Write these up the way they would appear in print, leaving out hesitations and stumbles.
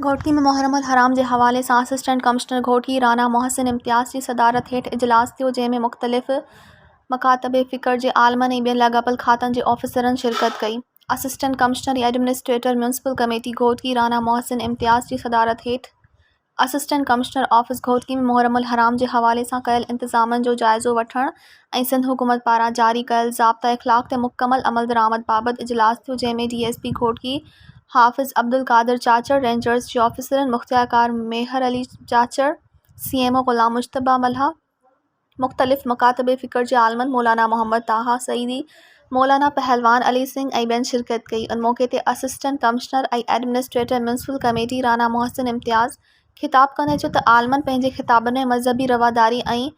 घोटकी में मुहर्रम हराम के हवाले से असिस्टेंट कमिश्नर घोटकी राना मोहसिन इम्तियाज़ की सदारत हेठ इजलास थियो, जंहिंमें मुख़्तलिफ़ मकातब फ़िक्र के आलमनि ऐं ॿियनि लाॻापियल खातनि के ऑफिसरनि शिरकत कई। Assistant commissioner administrator municipal committee Ghotki Rana Mohsin Imtiaz की सदारत हेठ असिस्टेंट कमिश्नर ऑफिस घोटकी में मुहर्रम हराम के हवाले से कयल इंतज़ामनि जो जाइज़ो वठण ऐं सिंध हुकूमत पारां जारी कयल ज़ाब्ता इख़लाक़ ते मुकम्मल अमल दरामद बाबति इजलास थियो, जंहिंमें DSP घोटकी हाफ़िज़ अब्दुल कादिर चाचड़, रेंजर्स के ऑफिसरनि मुख्तियारकार मेहर अली चाचड़, CMO ग़ुलाम मुश्तबा मल्हा, मुख़्तलिफ़ मकातब फ़िक्र के आलमनि मौलाना मोहम्मद ताहा सईदी, मौलाना पहलवान अली सिंह ऐं ॿियनि शिरकत कई। उन मौक़े ते असिस्टेंट कमिश्नर ऐं administrator municipal committee Rana Mohsin Imtiaz ख़िताब कंदे चयो त आलमनि पंहिंजे ख़िताबनि में मज़हबी रवादारी ऐं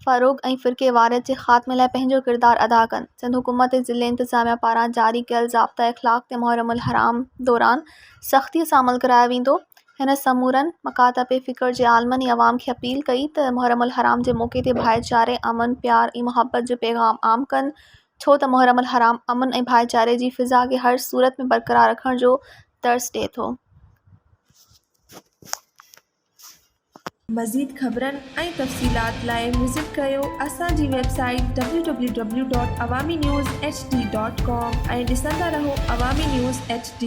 फ़रोग़ ऐं फ़िरक़ेवारियत जे ख़ात्मे लाइ पंहिंजो किरदारु अदा कनि। सिंध हुकूमत ऐं ज़िले इंतिज़ामिया पारां जारी कयल ज़ाब्ता इख़लाक़ ते मुहर्रम हराम दौरान सख़्तीअ सां अमल करायो वेंदो। हिन समूरनि मकातब फ़िक्र के आलमनि अवाम खे अपील कई त मुहर्रम हराम के मौक़े ते भाईचारे, अमन, प्यार ऐं मुहब्बत जो पैगाम आम कनि, छो त मुहर्रम हराम अमन ऐं भाईचारे की फ़िज़ा खे हर सूरत में बरक़रार रखण जो दर्स ॾिए थो। मज़ीद ख़बरनि ऐं तफ़सीलात लाइ विज़िट कयो असांजी वेबसाइट www.awamiNewsHD.com ऐं ॾिसंदा रहो अवामी न्यूज़ HD।